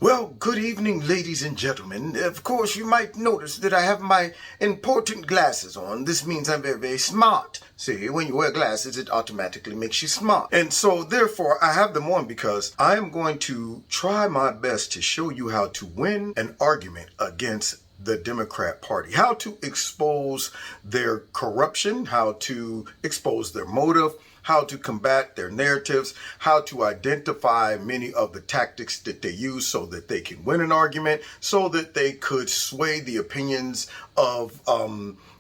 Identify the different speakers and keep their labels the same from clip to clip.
Speaker 1: Well, good evening, ladies and gentlemen. Of course, you might notice that I have my important glasses on. This means I'm very, very smart. See, when you wear glasses, it automatically makes you smart. And so, therefore, I have them on because I am going to try my best to show you how to win an argument against the Democrat Party, how to expose their corruption, how to expose their motive, how to combat their narratives, how to identify many of the tactics that they use so that they can win an argument, so that they could sway the opinions of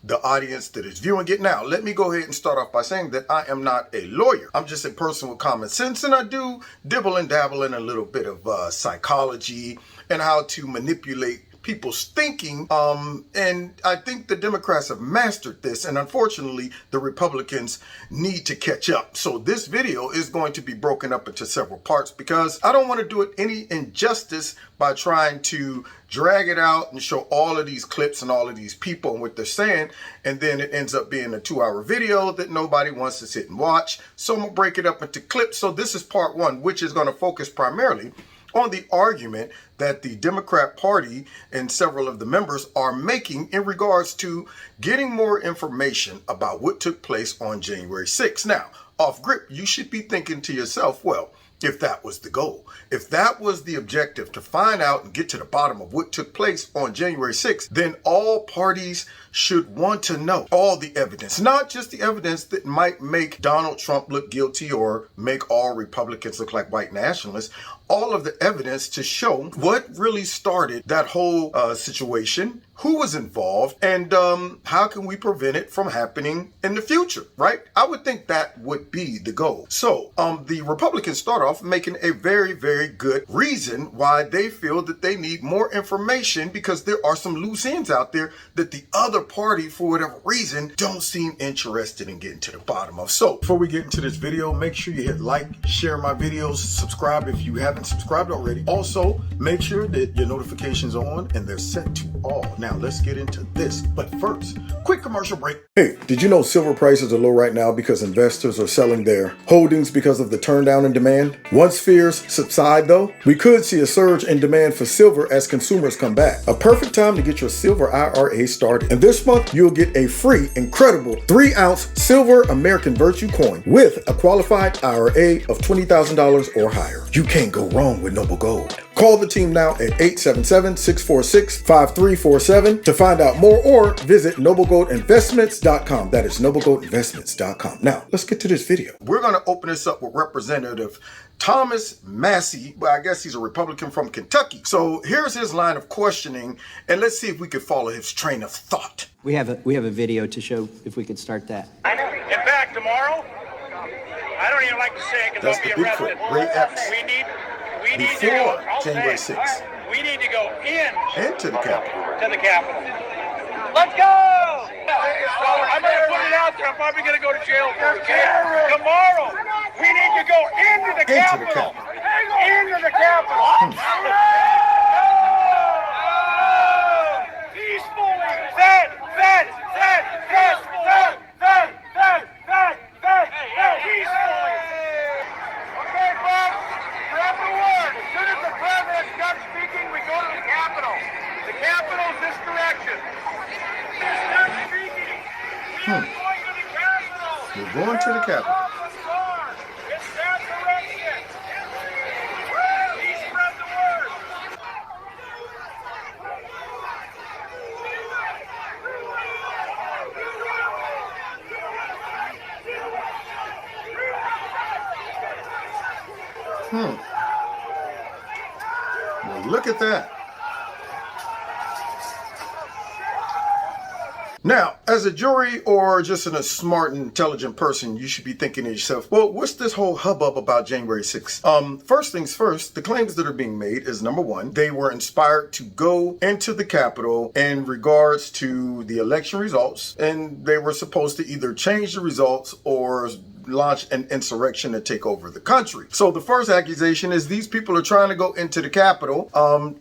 Speaker 1: the audience that is viewing it. Now, let me go ahead and start off by saying that I am not a lawyer. I'm just a person with common sense, and I do dibble and dabble in a little bit of psychology and how to manipulate people's thinking, and I think the Democrats have mastered this, and unfortunately the Republicans need to catch up. So this video is going to be broken up into several parts because I don't want to do it any injustice by trying to drag it out and show all of these clips and all of these people and what they're saying, and then it ends up being a 2-hour video that nobody wants to sit and watch. So I'm gonna break it up into clips. So this is part one, which is going to focus primarily on the argument that the Democrat Party and several of the members are making in regards to getting more information about what took place on January 6th. Now, off grip, you should be thinking to yourself, well, if that was the goal, if that was the objective, to find out and get to the bottom of what took place on January 6th, then all parties should want to know all the evidence, not just the evidence that might make Donald Trump look guilty or make all Republicans look like white nationalists, all of the evidence to show what really started that whole situation, who was involved, and how can we prevent it from happening in the future, right? I would think that would be the goal. So the Republicans start off making a very, very good reason why they feel that they need more information, because there are some loose ends out there that the other party, for whatever reason, don't seem interested in getting to the bottom of. So before we get into this video, make sure you hit like, share my videos, subscribe if you haven't subscribed already. Also, make sure that your notifications are on and they're set to all. Now let's get into this, but first, quick commercial break. Hey, did you know silver prices are low right now because investors are selling their holdings because of the turndown in demand? Once fears subside though, we could see a surge in demand for silver as consumers come back. A perfect time to get your silver IRA started. And this month, you'll get a free, incredible 3-ounce silver American Virtue coin with a qualified IRA of $20,000 or higher. You can't go wrong with Noble Gold. Call the team now at 877-646-5347 to find out more, or visit noblegoldinvestments.com. That is noblegoldinvestments.com. Now, let's get to this video. We're going to open this up with Representative Thomas Massey. Well, I guess he's a Republican from Kentucky. So here's his line of questioning, and let's see if we could follow his train of thought.
Speaker 2: We have a video to show, if we could start that.
Speaker 3: In fact, tomorrow, I don't even like to say it because I'll be arrested.
Speaker 1: Ray Epps.
Speaker 3: We need to
Speaker 1: Before
Speaker 3: go,
Speaker 1: January 6th.
Speaker 3: We need to go
Speaker 1: into the Capitol.
Speaker 3: to the Capitol. Let's go! So I'm going to put it out there. I'm probably going to go to jail for it. Tomorrow, we need to go into the Capitol. Into the Capitol. Peacefully. Fed. Peacefully. Okay, folks, grab the word. As soon as the president starts speaking, we go to the Capitol. The Capitol's this direction. Start speaking. We are going to the Capitol.
Speaker 1: We're going to the Capitol.
Speaker 3: It's that direction. He spread the word.
Speaker 1: Well, look at that. Now, as a jury or just a smart and intelligent person, you should be thinking to yourself, well, what's this whole hubbub about January 6th? First things first, the claims that are being made is, number one, they were inspired to go into the Capitol in regards to the election results, and they were supposed to either change the results or launch an insurrection to take over the country. So the first accusation is these people are trying to go into the Capitol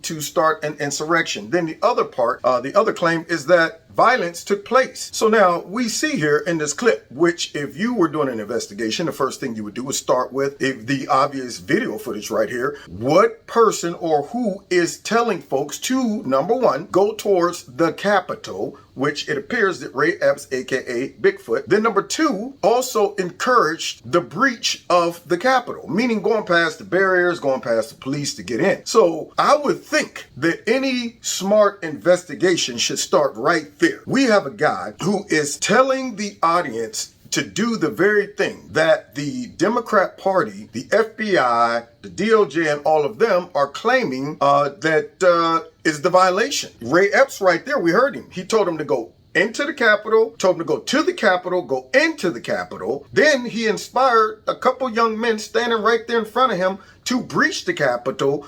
Speaker 1: to start an insurrection. Then the other part, the other claim is that violence took place. So now we see here in this clip, which if you were doing an investigation, the first thing you would do is start with the obvious video footage right here. What person or who is telling folks to, number one, go towards the Capitol, which it appears that Ray Epps, aka Bigfoot, then number two, also encouraged the breach of the Capitol, meaning going past the barriers, going past the police to get in. So I would think that any smart investigation should start right there. We have a guy who is telling the audience to do the very thing that the Democrat Party, the FBI, the DOJ, and all of them are claiming that is the violation. Ray Epps right there, we heard him. He told him to go into the Capitol, told him to go to the Capitol, go into the Capitol. Then he inspired a couple young men standing right there in front of him to breach the Capitol,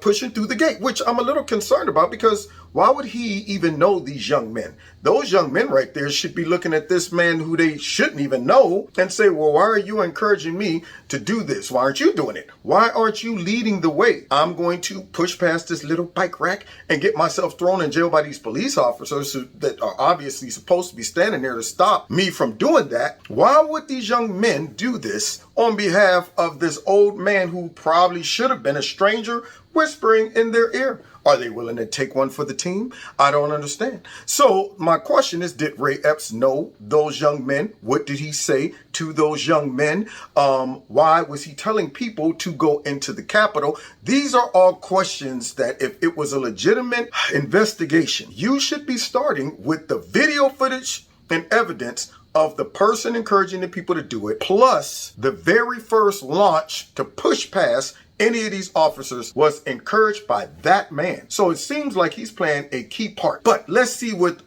Speaker 1: pushing through the gate, which I'm a little concerned about because why would he even know these young men? Those young men right there should be looking at this man who they shouldn't even know and say, well, why are you encouraging me to do this? Why aren't you doing it? Why aren't you leading the way? I'm going to push past this little bike rack and get myself thrown in jail by these police officers that are obviously supposed to be standing there to stop me from doing that. Why would these young men do this on behalf of this old man who probably should have been a stranger whispering in their ear? Are they willing to take one for the team? I don't understand. So my question is, did Ray Epps know those young men? What did he say to those young men? Why was he telling people to go into the Capitol? These are all questions that if it was a legitimate investigation, you should be starting with the video footage and evidence of the person encouraging the people to do it, plus the very first launch to push past any of these officers was encouraged by that man. So it seems like he's playing a key part. But let's see what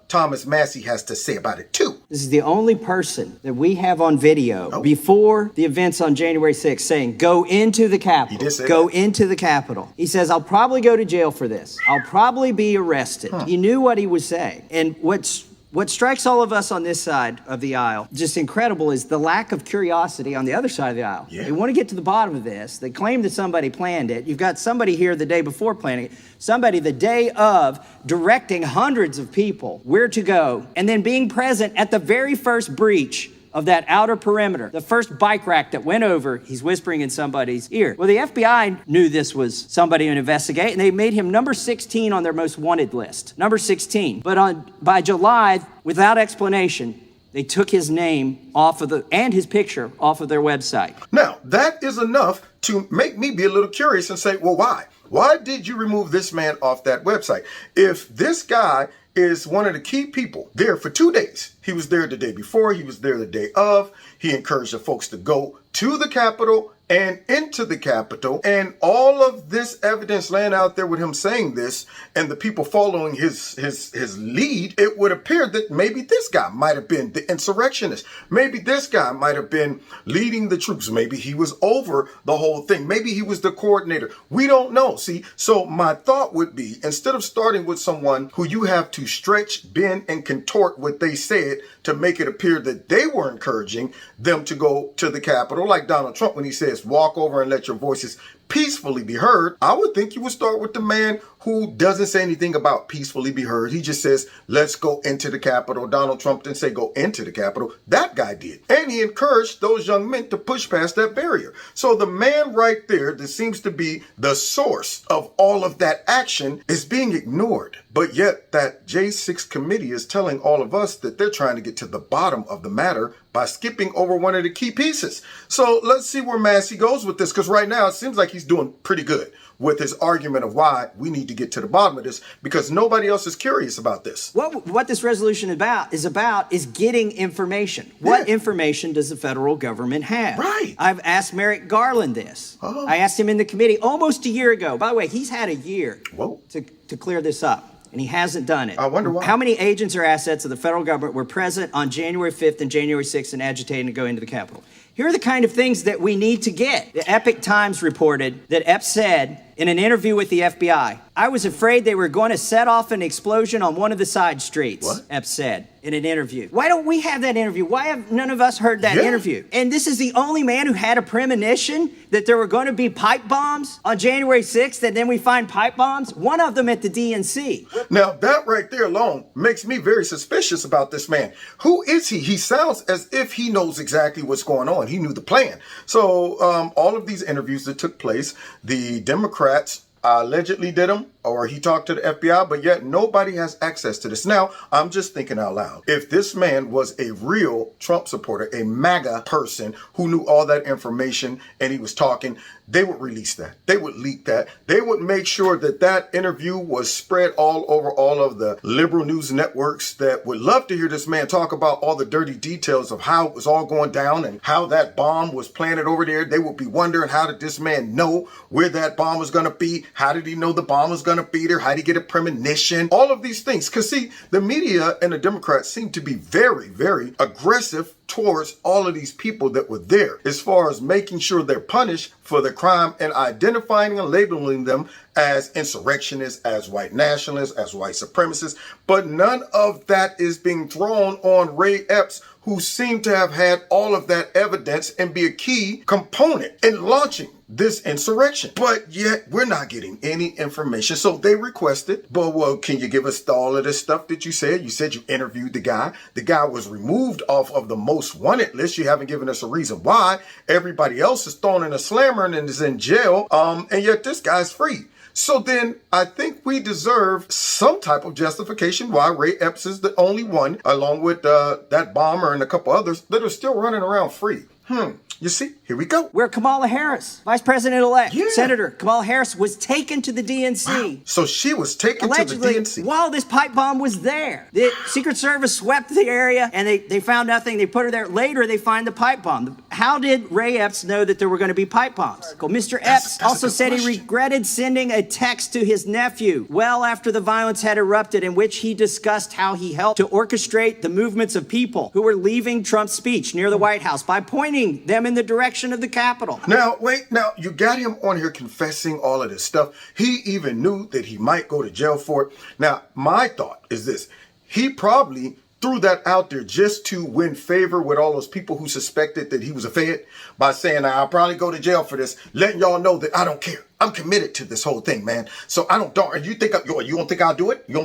Speaker 1: Thomas Massey has to say about it too.
Speaker 2: This is the only person that we have on video before the events on January 6th saying, go into the Capitol.
Speaker 1: He did say
Speaker 2: go
Speaker 1: that.
Speaker 2: into the Capitol. He says, I'll probably go to jail for this. I'll probably be arrested. He knew what he was saying. And what strikes all of us on this side of the aisle, just incredible, is the lack of curiosity on the other side of the aisle.
Speaker 1: Yeah.
Speaker 2: They want to get to the bottom of this. They claim that somebody planned it. You've got somebody here the day before planning it, somebody the day of directing hundreds of people where to go, and then being present at the very first breach of that outer perimeter, the first bike rack that went over, he's whispering in somebody's ear. Well, the FBI knew this was somebody to investigate, and they made him number 16 on their most wanted list, number 16. But by July, without explanation, they took his name off of and his picture off of their website.
Speaker 1: Now, that is enough to make me be a little curious and say, well, why? Why did you remove this man off that website? If this guy is one of the key people there for 2 days. He was there the day before, he was there the day of. He encouraged the folks to go to the Capitol and into the Capitol, and all of this evidence laying out there with him saying this and the people following his lead, it would appear that maybe this guy might have been the insurrectionist. Maybe this guy might have been leading the troops. Maybe he was over the whole thing. Maybe he was the coordinator. We don't know. See, so my thought would be, instead of starting with someone who you have to stretch, bend, and contort what they said to make it appear that they were encouraging them to go to the Capitol, like Donald Trump when he says, walk over and let your voices peacefully be heard, I would think you would start with the man who doesn't say anything about peacefully be heard. He just says, let's go into the Capitol. Donald Trump didn't say go into the Capitol. That guy did. And he encouraged those young men to push past that barrier. So the man right there that seems to be the source of all of that action is being ignored. But yet that J6 committee is telling all of us that they're trying to get to the bottom of the matter by skipping over one of the key pieces. So let's see where Massey goes with this, because right now it seems like he's doing pretty good with his argument of why we need to get to the bottom of this, because nobody else is curious about this.
Speaker 2: What this resolution is getting information. What information does the federal government have?
Speaker 1: Right.
Speaker 2: I've asked Merrick Garland this. I asked him in the committee almost a year ago. By the way, he's had a year to clear this up, and he hasn't done it.
Speaker 1: I wonder why.
Speaker 2: How many agents or assets of the federal government were present on January 5th and January 6th and agitating to go into the Capitol? Here are the kind of things that we need to get. The Epic Times reported that Epps said in an interview with the FBI, "I was afraid they were going to set off an explosion on one of the side streets,"
Speaker 1: What?
Speaker 2: Epps said in an interview. Why don't we have that interview? Why have none of us heard that interview? And this is the only man who had a premonition that there were going to be pipe bombs on January 6th, and then we find pipe bombs, one of them at the DNC.
Speaker 1: Now, that right there alone makes me very suspicious about this man. Who is he? He sounds as if he knows exactly what's going on. He knew the plan. So all of these interviews that took place, the Democrats allegedly did them, or he talked to the FBI, but yet nobody has access to this. Now, I'm just thinking out loud. If this man was a real Trump supporter, a MAGA person who knew all that information and he was talking, they would release that. They would leak that. They would make sure that that interview was spread all over all of the liberal news networks that would love to hear this man talk about all the dirty details of how it was all going down and how that bomb was planted over there. They would be wondering, how did this man know where that bomb was going to be? How did he know the bomb was going to be there? How did he get a premonition? All of these things. Because see, the media and the Democrats seem to be very, very aggressive towards all of these people that were there, as far as making sure they're punished for the crime and identifying and labeling them as insurrectionists, as white nationalists, as white supremacists. But none of that is being thrown on Ray Epps, who seemed to have had all of that evidence and be a key component in launching this insurrection. But yet we're not getting any information. So they requested, but well, can you give us all of this stuff that you said? You said you interviewed the guy. The guy was removed off of the most wanted list. You haven't given us a reason why. Everybody else is thrown in a slammer and is in jail. And yet this guy's free. So then I think we deserve some type of justification why Ray Epps is the only one, along with that bomber and a couple others, that are still running around free. You see, here we go.
Speaker 2: Where Kamala Harris, Vice President-elect,
Speaker 1: Yeah.
Speaker 2: Senator Kamala Harris, was taken to the DNC.
Speaker 1: Wow. So she was taken
Speaker 2: Allegedly,
Speaker 1: to the DNC.
Speaker 2: while this pipe bomb was there. The Secret Service swept the area and they found nothing. They put her there. Later, they find the pipe bomb. How did Ray Epps know that there were going to be pipe bombs? Well, Mr. Epps
Speaker 1: That's
Speaker 2: also
Speaker 1: a good
Speaker 2: said he
Speaker 1: question.
Speaker 2: regretted sending a text to his nephew well after the violence had erupted, in which he discussed how he helped to orchestrate the movements of people who were leaving Trump's speech near the White House by pointing them in the direction of the Capitol.
Speaker 1: Now, wait, you got him on here confessing all of this stuff. He even knew that he might go to jail for it. Now, my thought is this. He probably threw that out there just to win favor with all those people who suspected that he was a Fed by saying, I'll probably go to jail for this, letting y'all know that I don't care. I'm committed to this whole thing, man. So I don't, you don't think I'll do it? You don't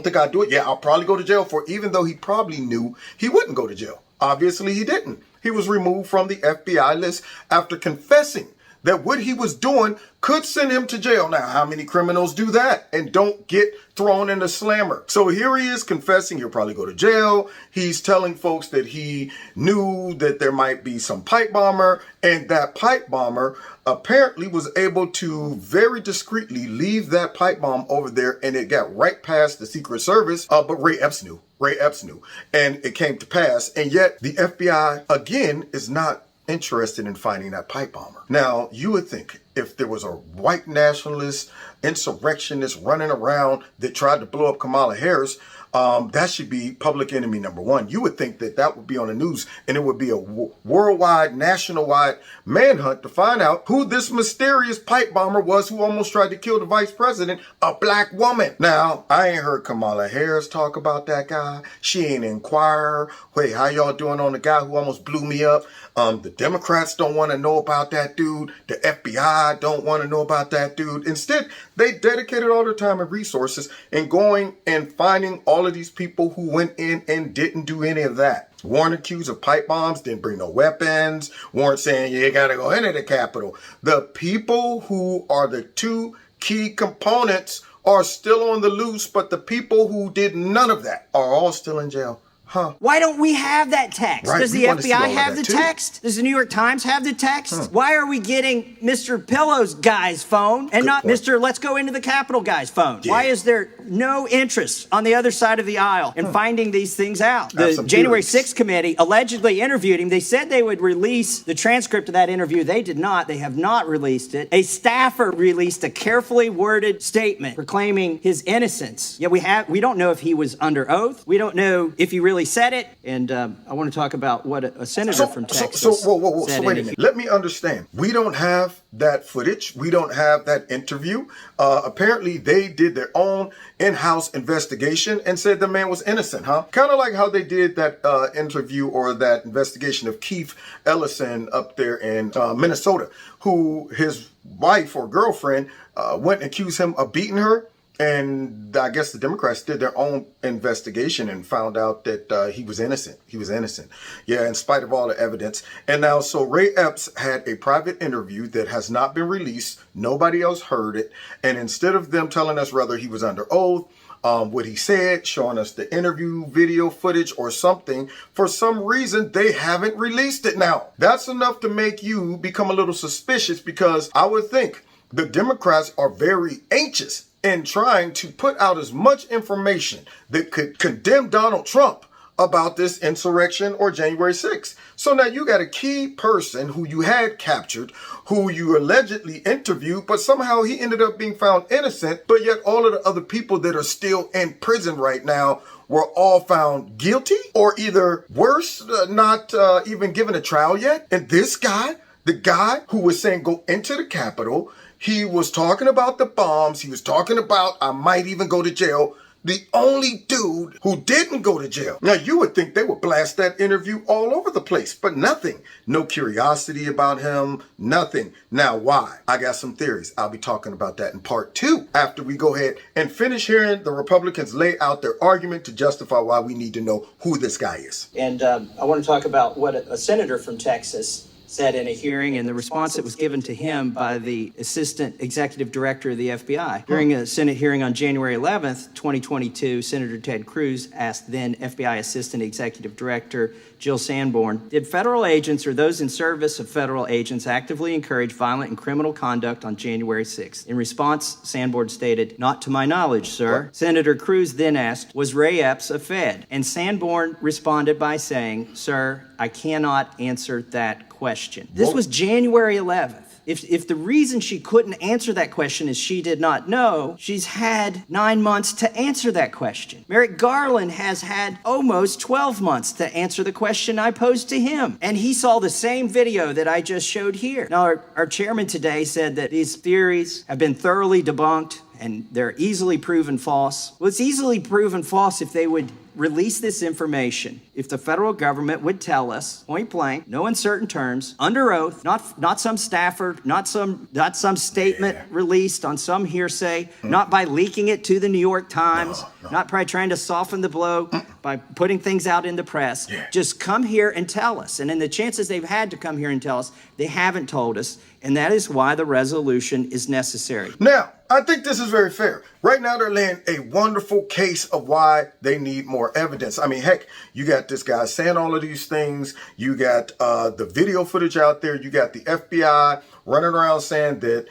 Speaker 1: think I'll do it? Yeah, I'll probably go to jail for it, even though he probably knew he wouldn't go to jail. Obviously, he didn't. He was removed from the FBI list after confessing that what he was doing could send him to jail. Now, how many criminals do that and don't get thrown in the slammer? So here he is confessing he'll probably go to jail. He's telling folks that he knew that there might be some pipe bomber, and that pipe bomber apparently was able to very discreetly leave that pipe bomb over there, and it got right past the Secret Service. But Ray Epps knew. Ray Epps knew. And it came to pass. And yet the FBI, again, is not interested in finding that pipe bomber. Now, you would think if there was a white nationalist insurrectionist running around that tried to blow up Kamala Harris, that should be public enemy number one. You would think that that would be on the news, and it would be a worldwide, national-wide manhunt to find out who this mysterious pipe bomber was who almost tried to kill the vice president, a black woman. Now, I ain't heard Kamala Harris talk about that guy. She ain't inquire. Wait, how y'all doing on the guy who almost blew me up? The Democrats don't want to know about that dude. The FBI don't want to know about that dude. Instead, they dedicated all their time and resources in going and finding all of these people who went in and didn't do any of that. Weren't accused of pipe bombs, didn't bring no weapons, weren't saying you gotta go into the Capitol. The people who are the two key components are still on the loose, but the people who did none of that are all still in jail. Huh.
Speaker 2: Why don't we have that text?
Speaker 1: Right,
Speaker 2: Does the
Speaker 1: we want to see all
Speaker 2: FBI
Speaker 1: of
Speaker 2: have
Speaker 1: that
Speaker 2: the
Speaker 1: too.
Speaker 2: text? Does the New York Times have the text? Why are we getting Mr. Pillow's guy's phone and
Speaker 1: Good
Speaker 2: not
Speaker 1: point.
Speaker 2: Mr. Let's go into the Capitol guy's phone?
Speaker 1: Yeah.
Speaker 2: Why is there no interest on the other side of the aisle in finding these things out?
Speaker 1: Have
Speaker 2: The
Speaker 1: some
Speaker 2: January
Speaker 1: theories.
Speaker 2: 6th committee allegedly interviewed him. They said they would release the transcript of that interview. They did not. They have not released it. A staffer released a carefully worded statement proclaiming his innocence. Yet we don't know if he was under oath. We don't know if he really actually said it. And I want to talk about what a senator from Texas
Speaker 1: whoa.
Speaker 2: said.
Speaker 1: So wait a minute. Let me understand. We don't have that footage. We don't have that interview. Apparently, they did their own in-house investigation and said the man was innocent, huh? Kind of like how they did that interview or that investigation of Keith Ellison up there in Minnesota, who his wife or girlfriend went and accused him of beating her. And I guess the Democrats did their own investigation and found out that he was innocent. He was innocent. Yeah, in spite of all the evidence. And now, so Ray Epps had a private interview that has not been released. Nobody else heard it. And instead of them telling us whether he was under oath, what he said, showing us the interview video footage or something, for some reason, they haven't released it now. That's enough to make you become a little suspicious, because I would think the Democrats are very anxious in trying to put out as much information that could condemn Donald Trump about this insurrection or January 6th. So now you got a key person who you had captured, who you allegedly interviewed, but somehow he ended up being found innocent, but yet all of the other people that are still in prison right now were all found guilty, or either worse, not even given a trial yet. And this guy, the guy who was saying go into the Capitol, he was talking about the bombs. He was talking about, I might even go to jail. The only dude who didn't go to jail. Now, you would think they would blast that interview all over the place, but nothing. No curiosity about him, nothing. Now, why? I got some theories. I'll be talking about that in part 2 after we go ahead and finish hearing the Republicans lay out their argument to justify why we need to know who this guy is.
Speaker 2: And I want to talk about what a senator from Texas said in a hearing, and the response that was given to him by the assistant executive director of the FBI. During a Senate hearing on January 11th, 2022, Senator Ted Cruz asked then FBI Assistant Executive Director Jill Sanborn, did federal agents or those in service of federal agents actively encourage violent and criminal conduct on January 6th? In response, Sanborn stated, not to my knowledge, sir. What? Senator Cruz then asked, was Ray Epps a Fed? And Sanborn responded by saying, sir, I cannot answer that question. This was January 11th. If the reason she couldn't answer that question is she did not know, she's had 9 months to answer that question. Merrick Garland has had almost 12 months to answer the question I posed to him. And he saw the same video that I just showed here. Now, our chairman today said that these theories have been thoroughly debunked and they're easily proven false. Well, it's easily proven false if they would release this information, if the federal government would tell us, point blank, no uncertain terms, under oath, not some staffer, not some statement released on some hearsay, not by leaking it to the New York Times, not by trying to soften the blow by putting things out in the press. Just come here and tell us. And in the chances they've had to come here and tell us, they haven't told us. And that is why the resolution is necessary.
Speaker 1: Now, I think this is very fair. Right now, they're laying a wonderful case of why they need more evidence. I mean, heck, you got this guy saying all of these things. You got the video footage out there. You got the FBI running around saying that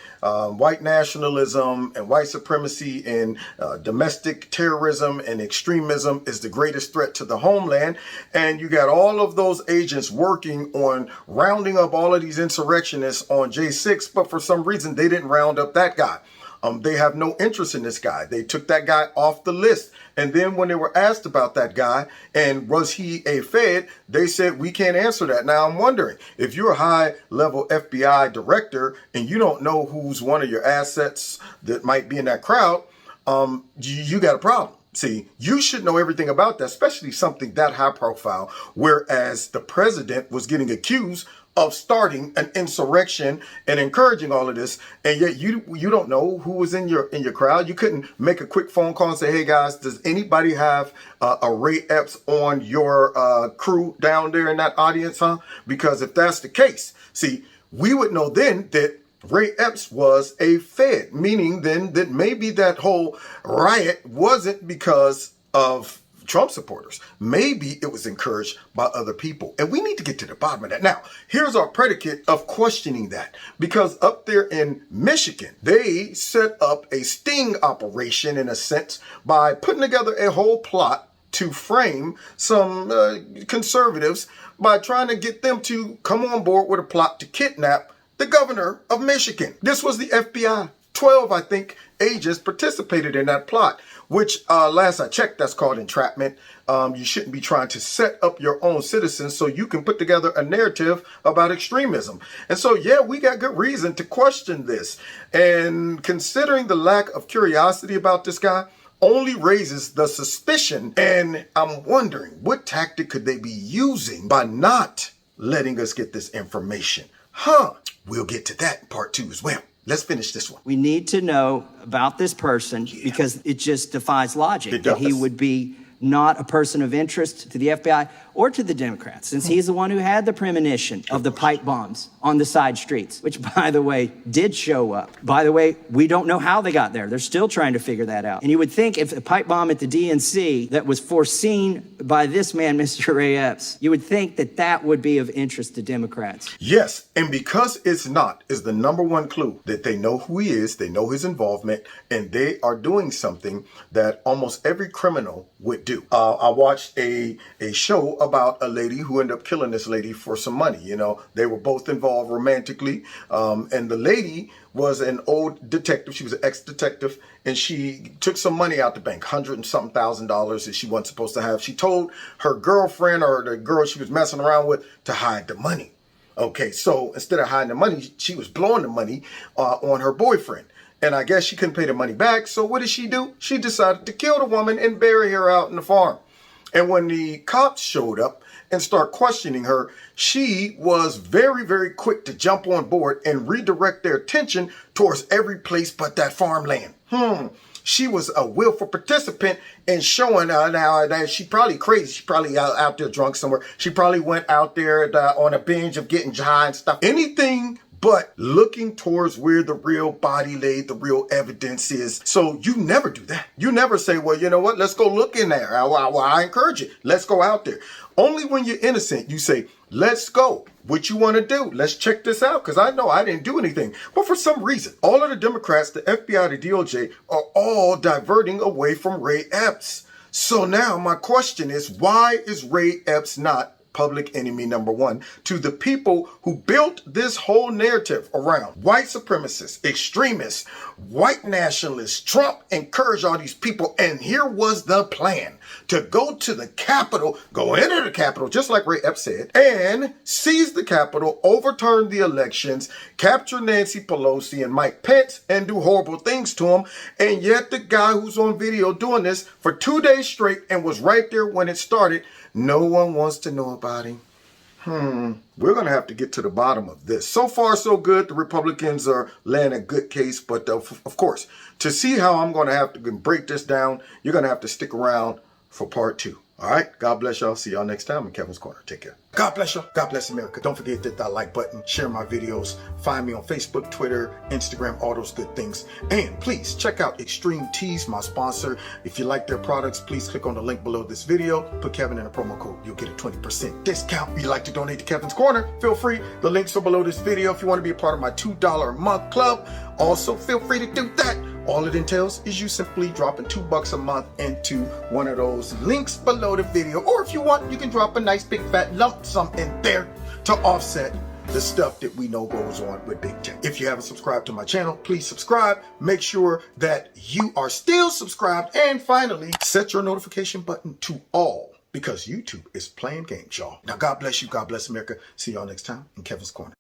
Speaker 1: white nationalism and white supremacy and domestic terrorism and extremism is the greatest threat to the homeland. And you got all of those agents working on rounding up all of these insurrectionists on J6, but for some reason, they didn't round up that guy. They have no interest in this guy. They took that guy off the list. And then when they were asked about that guy and was he a Fed, they said, we can't answer that. Now, I'm wondering, if you're a high-level FBI director and you don't know who's one of your assets that might be in that crowd, you got a problem. See, you should know everything about that, especially something that high profile, whereas the president was getting accused of starting an insurrection and encouraging all of this, and yet you don't know who was in your crowd. You couldn't make a quick phone call and say, hey guys, does anybody have a Ray Epps on your crew down there in that audience, huh? Because if that's the case, see, we would know then that Ray Epps was a Fed, meaning then that maybe that whole riot wasn't because of Trump supporters. Maybe it was encouraged by other people. And we need to get to the bottom of that. Now, here's our predicate of questioning that. Because up there in Michigan, they set up a sting operation, in a sense, by putting together a whole plot to frame some conservatives by trying to get them to come on board with a plot to kidnap the governor of Michigan. This was the FBI 12, I think, agents participated in that plot, which last I checked, that's called entrapment. You shouldn't be trying to set up your own citizens so you can put together a narrative about extremism. And so, yeah, we got good reason to question this. And considering the lack of curiosity about this guy, only raises the suspicion. And I'm wondering, what tactic could they be using by not letting us get this information? We'll get to that in part 2 as well. Let's finish this one.
Speaker 2: We need to know about this person because it just defies logic that he would be not a person of interest to the FBI or to the Democrats, since he's the one who had the premonition of the pipe bombs on the side streets, which, by the way, did show up. By the way, we don't know how they got there. They're still trying to figure that out. And you would think if a pipe bomb at the DNC that was foreseen by this man, Mr. Ray Epps, you would think that that would be of interest to Democrats.
Speaker 1: Yes, and because it's not, is the number one clue that they know who he is, they know his involvement, and they are doing something that almost every criminal would do. I watched a show about a lady who ended up killing this lady for some money. You know, they were both involved romantically, and the lady was an old detective. She was an ex-detective, and she took some money out the bank, $100 and something thousand that she wasn't supposed to have. She told her girlfriend or the girl she was messing around with to hide the money. Okay, so instead of hiding the money, she was blowing the money on her boyfriend. And I guess she couldn't pay the money back. So what did she do? She decided to kill the woman and bury her out in the farm. And when the cops showed up and start questioning her, she was very, very quick to jump on board and redirect their attention towards every place but that farmland. She was a willful participant in showing now that she probably crazy. She probably out there drunk somewhere. She probably went out there on a binge of getting high and stuff. Anything but looking towards where the real body laid, the real evidence is. So you never do that. You never say, well, you know what? Let's go look in there. I encourage it. Let's go out there. Only when you're innocent, you say, let's go. What you want to do? Let's check this out, because I know I didn't do anything. But for some reason, all of the Democrats, the FBI, the DOJ, are all diverting away from Ray Epps. So now my question is, why is Ray Epps not public enemy number one to the people who built this whole narrative around white supremacists, extremists, white nationalists? Trump encouraged all these people, and here was the plan: to go to the Capitol, go into the Capitol, just like Ray Epps said, and seize the Capitol, overturn the elections, capture Nancy Pelosi and Mike Pence, and do horrible things to them. And yet the guy who's on video doing this for 2 days straight and was right there when it started, no one wants to know about him. We're going to have to get to the bottom of this. So far, so good. The Republicans are laying a good case. But of course, to see how I'm going to have to break this down, you're going to have to stick around for part 2. All right. God bless y'all. See y'all next time in Kevin's Corner. Take care. God bless y'all. God bless America. Don't forget to hit that like button. Share my videos. Find me on Facebook, Twitter, Instagram, all those good things. And please check out Extreme Teas, my sponsor. If you like their products, please click on the link below this video. Put Kevin in a promo code. You'll get a 20% discount. If you'd like to donate to Kevin's Corner, feel free. The links are below this video. If you want to be a part of my $2 a month club, also feel free to do that. All it entails is you simply dropping $2 a month into one of those links below the video. Or if you want, you can drop a nice big fat lump sum in there to offset the stuff that we know goes on with big tech. If you haven't subscribed to my channel, please subscribe. Make sure that you are still subscribed. And finally, set your notification button to all, because YouTube is playing games, y'all. Now, God bless you. God bless America. See y'all next time in Kevin's Corner.